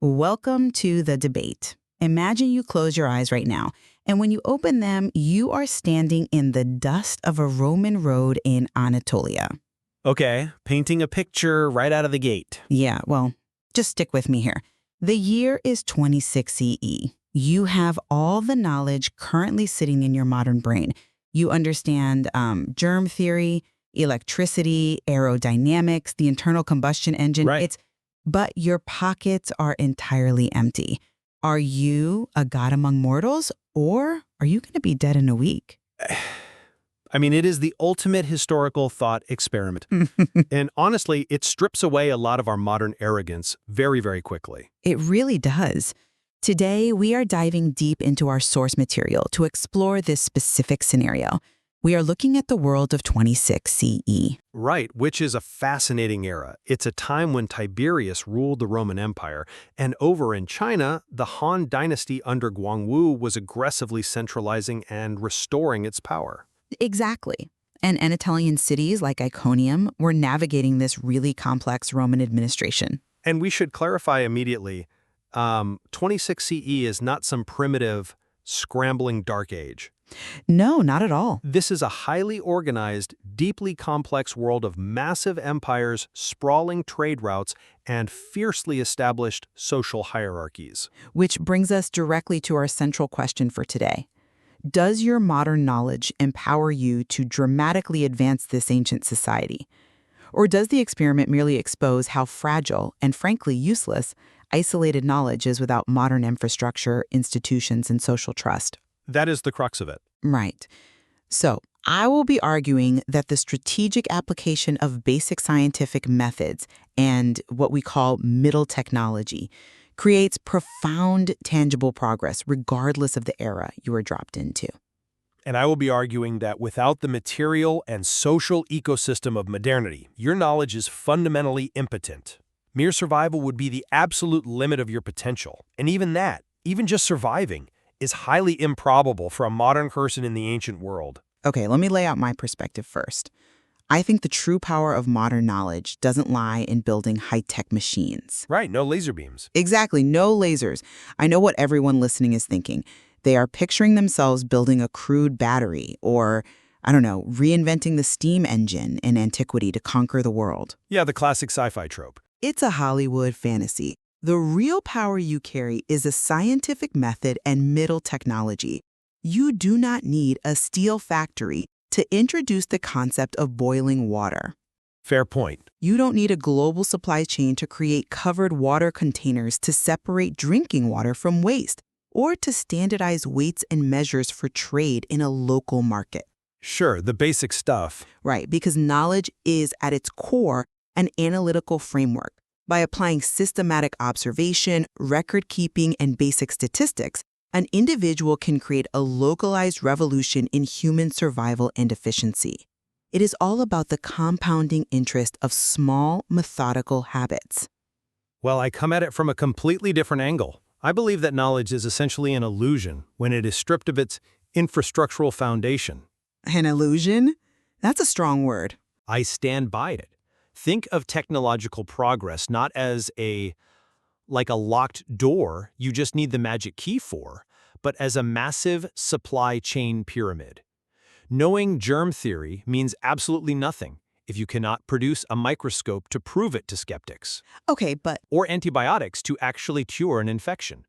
Welcome to the debate. Imagine you close your eyes right now, and when you open them, you are standing in the dust of a Roman road in Anatolia. Okay, painting a picture right out of the gate. Yeah, well, just stick with me here. The year is 26 CE. You have all the knowledge currently sitting in your modern brain. You understand germ theory, electricity, aerodynamics, the internal combustion engine. Right. But your pockets are entirely empty. Are you a god among mortals, or are you going to be dead in a week? I mean, it is the ultimate historical thought experiment. And honestly, it strips away a lot of our modern arrogance very, very quickly. It really does. Today, we are diving deep into our source material to explore this specific scenario. We are looking at the world of 26 CE. Right, which is a fascinating era. It's a time when Tiberius ruled the Roman Empire, and over in China, the Han Dynasty under Guangwu was aggressively centralizing and restoring its power. Exactly. And Anatolian cities like Iconium were navigating this really complex Roman administration. And we should clarify immediately, 26 CE is not some primitive, scrambling dark age. No, not at all. This is a highly organized, deeply complex world of massive empires, sprawling trade routes, and fiercely established social hierarchies. Which brings us directly to our central question for today. Does your modern knowledge empower you to dramatically advance this ancient society? Or does the experiment merely expose how fragile and frankly useless isolated knowledge is without modern infrastructure, institutions, and social trust? That is the crux of it. Right. So, I will be arguing that the strategic application of basic scientific methods and what we call middle technology creates profound, tangible progress regardless of the era you are dropped into. And I will be arguing that without the material and social ecosystem of modernity, your knowledge is fundamentally impotent. Mere survival would be the absolute limit of your potential. And even that, even just surviving, is highly improbable for a modern person in the ancient world. Okay, let me lay out my perspective first. I think the true power of modern knowledge doesn't lie in building high-tech machines. Right, no laser beams. Exactly, no lasers. I know what everyone listening is thinking. They are picturing themselves building a crude battery or, I don't know, reinventing the steam engine in antiquity to conquer the world. Yeah, the classic sci-fi trope. It's a Hollywood fantasy. The real power you carry is a scientific method and middle technology. You do not need a steel factory to introduce the concept of boiling water. Fair point. You don't need a global supply chain to create covered water containers to separate drinking water from waste, or to standardize weights and measures for trade in a local market. Sure, the basic stuff. Right, because knowledge is at its core an analytical framework. By applying systematic observation, record-keeping, and basic statistics, an individual can create a localized revolution in human survival and efficiency. It is all about the compounding interest of small, methodical habits. Well, I come at it from a completely different angle. I believe that knowledge is essentially an illusion when it is stripped of its infrastructural foundation. An illusion? That's a strong word. I stand by it. Think of technological progress not as like a locked door you just need the magic key for, but as a massive supply chain pyramid. Knowing germ theory means absolutely nothing if you cannot produce a microscope to prove it to skeptics, Okay, but or antibiotics to actually cure an infection.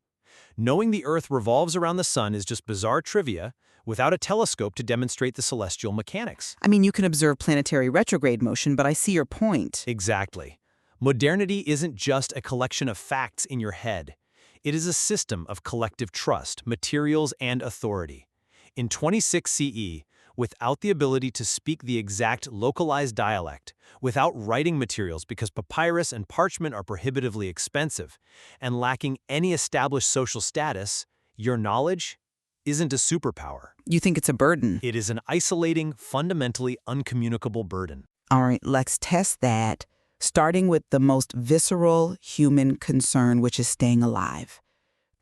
Knowing the Earth revolves around the sun is just bizarre trivia without a telescope to demonstrate the celestial mechanics. you can observe planetary retrograde motion, but I see your point. Exactly. Modernity isn't just a collection of facts in your head. It is a system of collective trust, materials, and authority. In 26 CE, without the ability to speak the exact localized dialect, without writing materials because papyrus and parchment are prohibitively expensive, and lacking any established social status, your knowledge isn't a superpower. You think it's a burden? It is an isolating, fundamentally uncommunicable burden. All right, let's test that, starting with the most visceral human concern, which is staying alive.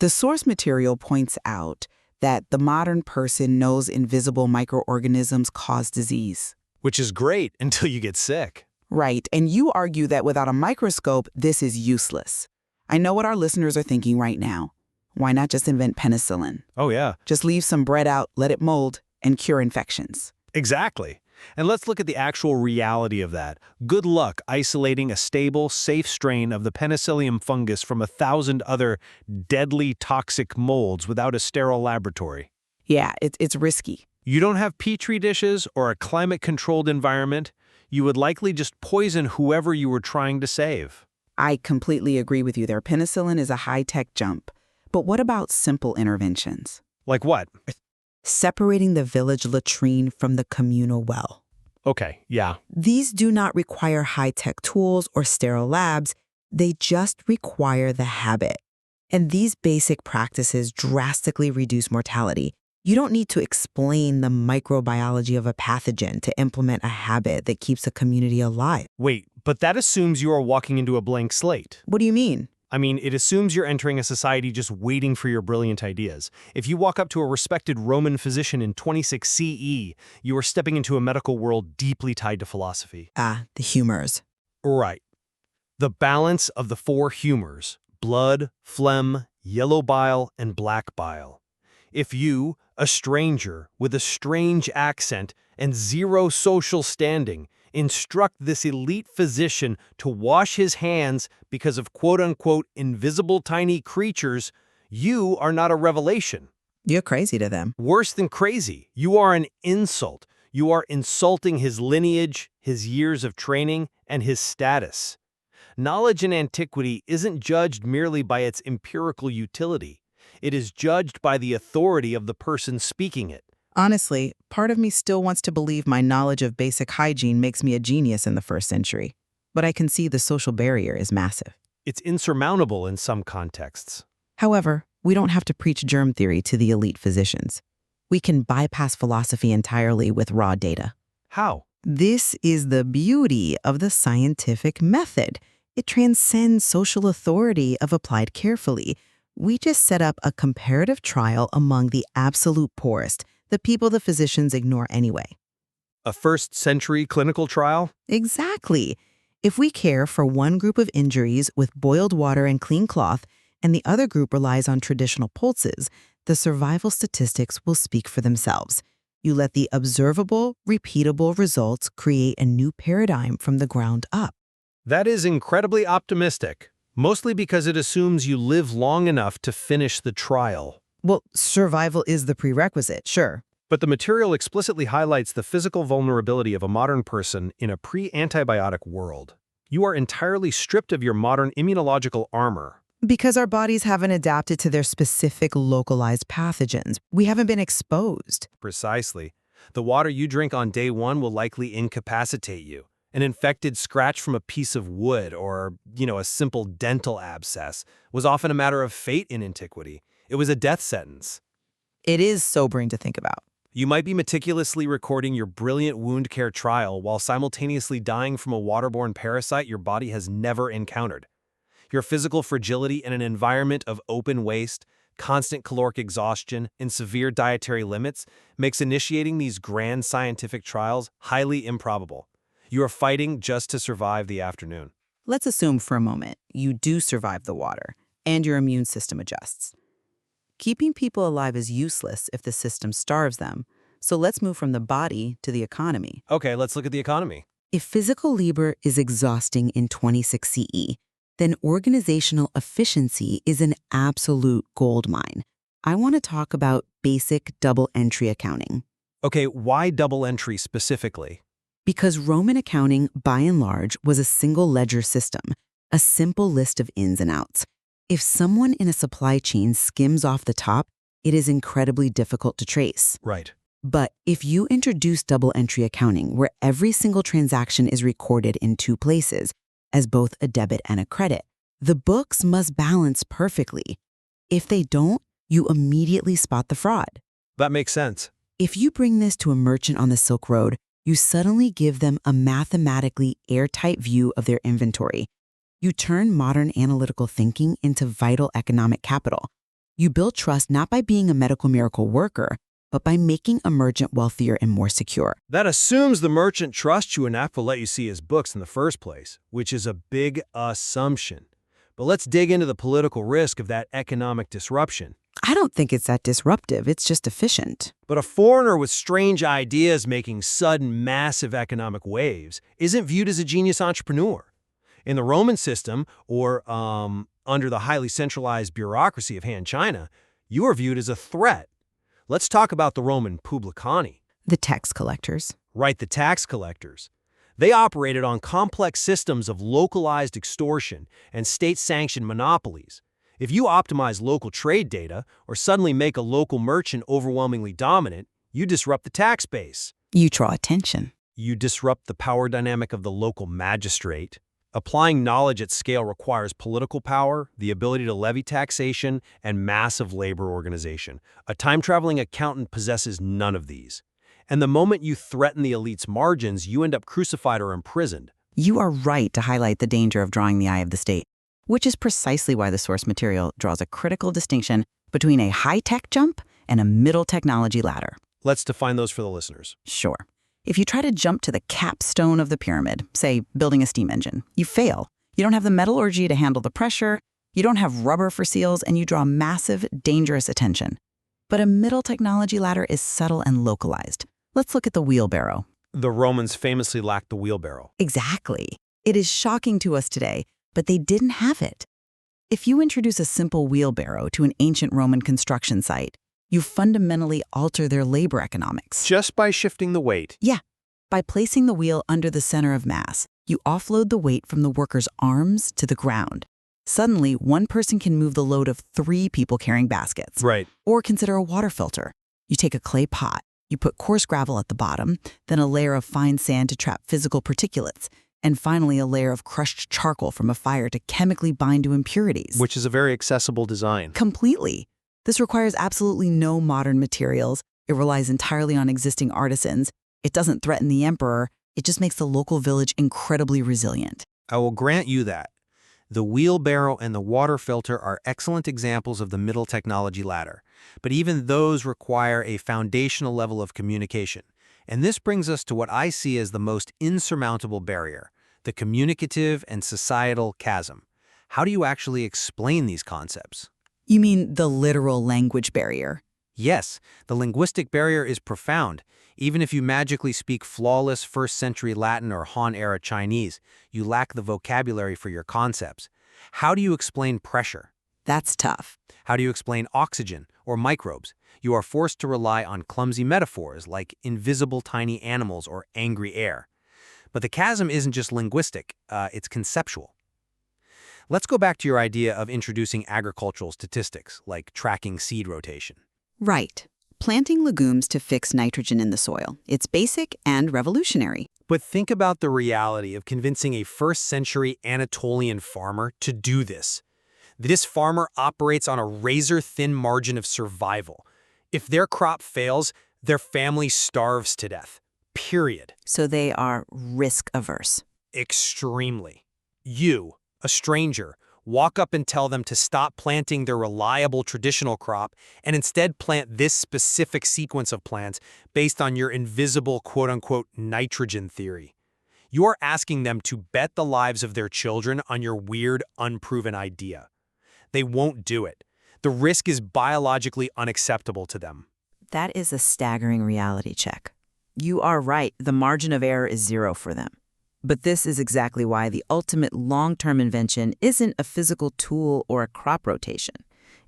The source material points out that the modern person knows invisible microorganisms cause disease. Which is great until you get sick. Right, and you argue that without a microscope, this is useless. I know what our listeners are thinking right now. Why not just invent penicillin? Oh, yeah. Just leave some bread out, let it mold, and cure infections. Exactly. And let's look at the actual reality of that. Good luck isolating a stable, safe strain of the Penicillium fungus from 1,000 other deadly toxic molds without a sterile laboratory. Yeah, it's risky. You don't have petri dishes or a climate-controlled environment. You would likely just poison whoever you were trying to save. I completely agree with you there. Penicillin is a high-tech jump. But what about simple interventions? Like what? Separating the village latrine from the communal well. Okay, yeah. These do not require high-tech tools or sterile labs. They just require the habit. And these basic practices drastically reduce mortality. You don't need to explain the microbiology of a pathogen to implement a habit that keeps a community alive. Wait, but that assumes you are walking into a blank slate. What do you mean? I mean, it assumes you're entering a society just waiting for your brilliant ideas. If you walk up to a respected Roman physician in 26 CE, you are stepping into a medical world deeply tied to philosophy. Ah, the humors. Right. The balance of the four humors: blood, phlegm, yellow bile, and black bile. If you, a stranger with a strange accent and zero social standing, instruct this elite physician to wash his hands because of quote-unquote invisible tiny creatures, you are not a revelation. You're crazy to them. Worse than crazy, you are an insult. You are insulting his lineage, his years of training, and his status. Knowledge in antiquity isn't judged merely by its empirical utility. It is judged by the authority of the person speaking it. Honestly, part of me still wants to believe my knowledge of basic hygiene makes me a genius in the first century. But I can see the social barrier is massive. It's insurmountable in some contexts. However, we don't have to preach germ theory to the elite physicians. We can bypass philosophy entirely with raw data. How? This is the beauty of the scientific method. It transcends social authority if applied carefully. We just set up a comparative trial among the absolute poorest, the people the physicians ignore anyway. A first-century clinical trial? Exactly. If we care for one group of injuries with boiled water and clean cloth, and the other group relies on traditional pulses, the survival statistics will speak for themselves. You let the observable, repeatable results create a new paradigm from the ground up. That is incredibly optimistic, mostly because it assumes you live long enough to finish the trial. Well, survival is the prerequisite, sure. But the material explicitly highlights the physical vulnerability of a modern person in a pre-antibiotic world. You are entirely stripped of your modern immunological armor. Because our bodies haven't adapted to their specific localized pathogens. We haven't been exposed. Precisely. The water you drink on day one will likely incapacitate you. An infected scratch from a piece of wood or, a simple dental abscess was often a matter of fate in antiquity. It was a death sentence. It is sobering to think about. You might be meticulously recording your brilliant wound care trial while simultaneously dying from a waterborne parasite your body has never encountered. Your physical fragility in an environment of open waste, constant caloric exhaustion, and severe dietary limits makes initiating these grand scientific trials highly improbable. You are fighting just to survive the afternoon. Let's assume for a moment you do survive the water and your immune system adjusts. Keeping people alive is useless if the system starves them. So let's move from the body to the economy. Okay, let's look at the economy. If physical labor is exhausting in 26 CE, then organizational efficiency is an absolute gold mine. I want to talk about basic double entry accounting. Okay, why double entry specifically? Because Roman accounting, by and large, was a single ledger system, a simple list of ins and outs. If someone in a supply chain skims off the top, it is incredibly difficult to trace. Right. But if you introduce double entry accounting, where every single transaction is recorded in two places, as both a debit and a credit, the books must balance perfectly. If they don't, you immediately spot the fraud. That makes sense. If you bring this to a merchant on the Silk Road, you suddenly give them a mathematically airtight view of their inventory. You turn modern analytical thinking into vital economic capital. You build trust not by being a medical miracle worker, but by making a merchant wealthier and more secure. That assumes the merchant trusts you enough to let you see his books in the first place, which is a big assumption. But let's dig into the political risk of that economic disruption. I don't think it's that disruptive, it's just efficient. But a foreigner with strange ideas making sudden, massive economic waves isn't viewed as a genius entrepreneur. In the Roman system, or under the highly centralized bureaucracy of Han China, you are viewed as a threat. Let's talk about the Roman publicani. The tax collectors. Right, the tax collectors. They operated on complex systems of localized extortion and state-sanctioned monopolies. If you optimize local trade data or suddenly make a local merchant overwhelmingly dominant, you disrupt the tax base. You draw attention. You disrupt the power dynamic of the local magistrate. Applying knowledge at scale requires political power, the ability to levy taxation, and massive labor organization. A time-traveling accountant possesses none of these. And the moment you threaten the elite's margins, you end up crucified or imprisoned. You are right to highlight the danger of drawing the eye of the state, which is precisely why the source material draws a critical distinction between a high-tech jump and a middle technology ladder. Let's define those for the listeners. Sure. If you try to jump to the capstone of the pyramid, say building a steam engine, you fail. You don't have the metallurgy to handle the pressure, you don't have rubber for seals, and you draw massive, dangerous attention. But a middle technology ladder is subtle and localized. Let's look at the wheelbarrow. The Romans famously lacked the wheelbarrow. Exactly. It is shocking to us today, but they didn't have it. If you introduce a simple wheelbarrow to an ancient Roman construction site, you fundamentally alter their labor economics. Just by shifting the weight. Yeah. By placing the wheel under the center of mass, you offload the weight from the worker's arms to the ground. Suddenly, one person can move the load of 3 people carrying baskets. Right. Or consider a water filter. You take a clay pot, you put coarse gravel at the bottom, then a layer of fine sand to trap physical particulates, and finally a layer of crushed charcoal from a fire to chemically bind to impurities. Which is a very accessible design. Completely. This requires absolutely no modern materials. It relies entirely on existing artisans. It doesn't threaten the emperor. It just makes the local village incredibly resilient. I will grant you that. The wheelbarrow and the water filter are excellent examples of the middle technology ladder, but even those require a foundational level of communication. And this brings us to what I see as the most insurmountable barrier, the communicative and societal chasm. How do you actually explain these concepts? You mean the literal language barrier? Yes, the linguistic barrier is profound. Even if you magically speak flawless first-century Latin or Han-era Chinese, you lack the vocabulary for your concepts. How do you explain pressure? That's tough. How do you explain oxygen or microbes? You are forced to rely on clumsy metaphors like invisible tiny animals or angry air. But the chasm isn't just linguistic, it's conceptual. Let's go back to your idea of introducing agricultural statistics, like tracking seed rotation. Right. Planting legumes to fix nitrogen in the soil. It's basic and revolutionary. But think about the reality of convincing a first-century Anatolian farmer to do this. This farmer operates on a razor-thin margin of survival. If their crop fails, their family starves to death. Period. So they are risk-averse. Extremely. You, a stranger, walk up and tell them to stop planting their reliable traditional crop and instead plant this specific sequence of plants based on your invisible quote-unquote nitrogen theory. You are asking them to bet the lives of their children on your weird, unproven idea. They won't do it. The risk is biologically unacceptable to them. That is a staggering reality check. You are right, the margin of error is 0 for them. But this is exactly why the ultimate long-term invention isn't a physical tool or a crop rotation.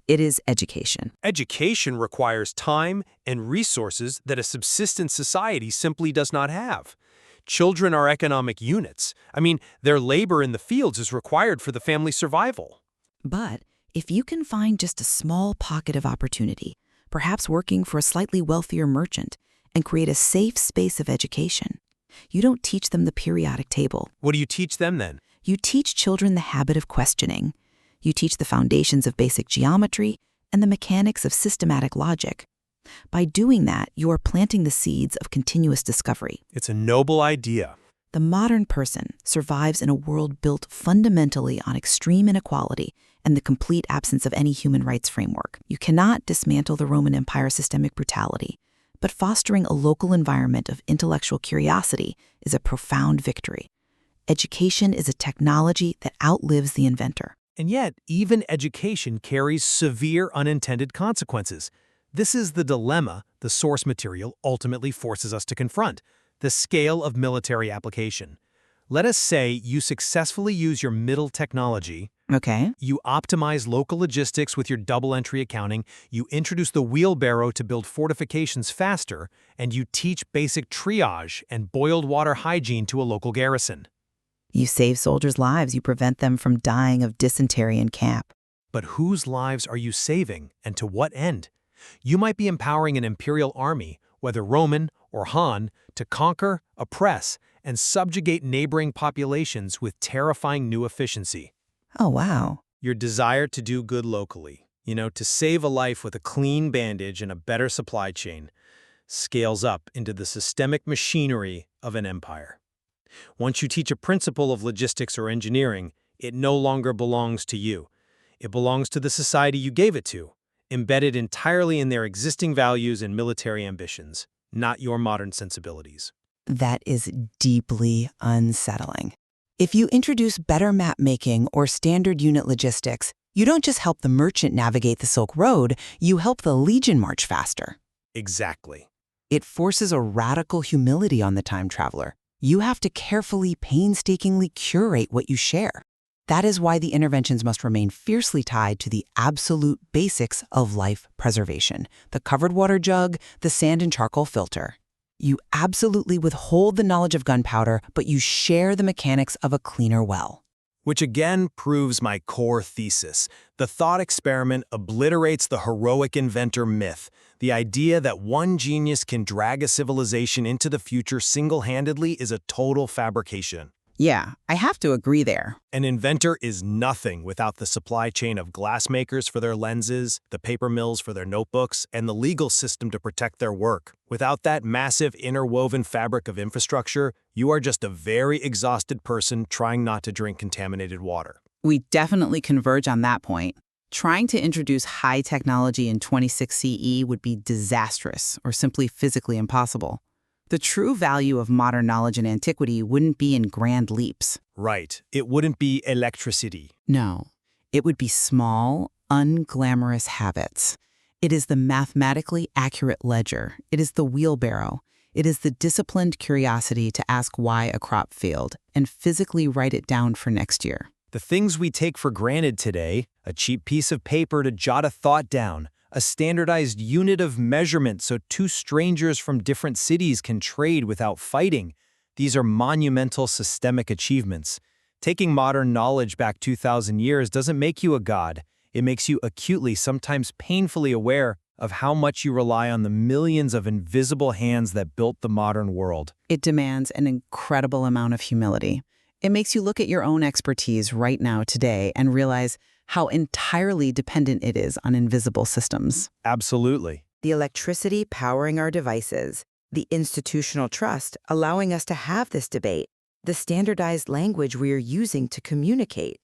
It is education. Education requires time and resources that a subsistence society simply does not have. Children are economic units. I mean, their labor in the fields is required for the family's survival. But if you can find just a small pocket of opportunity, perhaps working for a slightly wealthier merchant, and create a safe space of education, you don't teach them the periodic table. What do you teach them then? You teach children the habit of questioning. You teach the foundations of basic geometry and the mechanics of systematic logic. By doing that, you are planting the seeds of continuous discovery. It's a noble idea. The modern person survives in a world built fundamentally on extreme inequality and the complete absence of any human rights framework. You cannot dismantle the Roman Empire's systemic brutality, but fostering a local environment of intellectual curiosity is a profound victory. Education is a technology that outlives the inventor. And yet, even education carries severe unintended consequences. This is the dilemma the source material ultimately forces us to confront: the scale of military application. Let us say you successfully use your middle technology. Okay. You optimize local logistics with your double-entry accounting, you introduce the wheelbarrow to build fortifications faster, and you teach basic triage and boiled water hygiene to a local garrison. You save soldiers' lives, you prevent them from dying of dysentery in camp. But whose lives are you saving, and to what end? You might be empowering an imperial army, whether Roman or Han, to conquer, oppress, and subjugate neighboring populations with terrifying new efficiency. Oh, wow. Your desire to do good locally, to save a life with a clean bandage and a better supply chain, scales up into the systemic machinery of an empire. Once you teach a principle of logistics or engineering, it no longer belongs to you. It belongs to the society you gave it to, embedded entirely in their existing values and military ambitions, not your modern sensibilities. That is deeply unsettling. If you introduce better map making or standard unit logistics, you don't just help the merchant navigate the Silk Road, you help the legion march faster. Exactly. It forces a radical humility on the time traveler. You have to carefully, painstakingly curate what you share. That is why the interventions must remain fiercely tied to the absolute basics of life preservation: the covered water jug, the sand and charcoal filter. You absolutely withhold the knowledge of gunpowder, but you share the mechanics of a cleaner well. Which again proves my core thesis. The thought experiment obliterates the heroic inventor myth, the idea that one genius can drag a civilization into the future single-handedly is a total fabrication. Yeah, I have to agree there. An inventor is nothing without the supply chain of glassmakers for their lenses, the paper mills for their notebooks, and the legal system to protect their work. Without that massive interwoven fabric of infrastructure, you are just a very exhausted person trying not to drink contaminated water. We definitely converge on that point. Trying to introduce high technology in 26 CE would be disastrous or simply physically impossible. The true value of modern knowledge in antiquity wouldn't be in grand leaps. Right. It wouldn't be electricity. No. It would be small, unglamorous habits. It is the mathematically accurate ledger. It is the wheelbarrow. It is the disciplined curiosity to ask why a crop failed and physically write it down for next year. The things we take for granted today, a cheap piece of paper to jot a thought down, a standardized unit of measurement so two strangers from different cities can trade without fighting. These are monumental systemic achievements. Taking modern knowledge back 2,000 years doesn't make you a god. It makes you acutely, sometimes painfully aware of how much you rely on the millions of invisible hands that built the modern world. It demands an incredible amount of humility. It makes you look at your own expertise right now today and realize how entirely dependent it is on invisible systems. Absolutely. The electricity powering our devices, the institutional trust allowing us to have this debate, the standardized language we are using to communicate.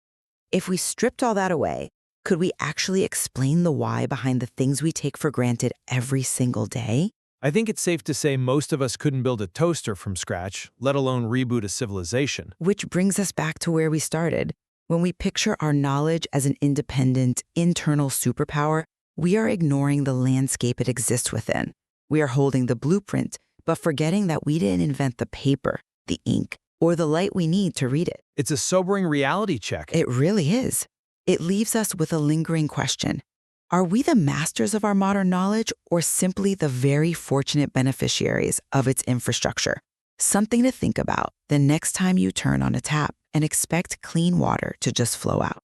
If we stripped all that away, could we actually explain the why behind the things we take for granted every single day? I think it's safe to say most of us couldn't build a toaster from scratch, let alone reboot a civilization. Which brings us back to where we started. When we picture our knowledge as an independent, internal superpower, we are ignoring the landscape it exists within. We are holding the blueprint, but forgetting that we didn't invent the paper, the ink, or the light we need to read it. It's a sobering reality check. It really is. It leaves us with a lingering question. Are we the masters of our modern knowledge or simply the very fortunate beneficiaries of its infrastructure? Something to think about the next time you turn on a tap and expect clean water to just flow out.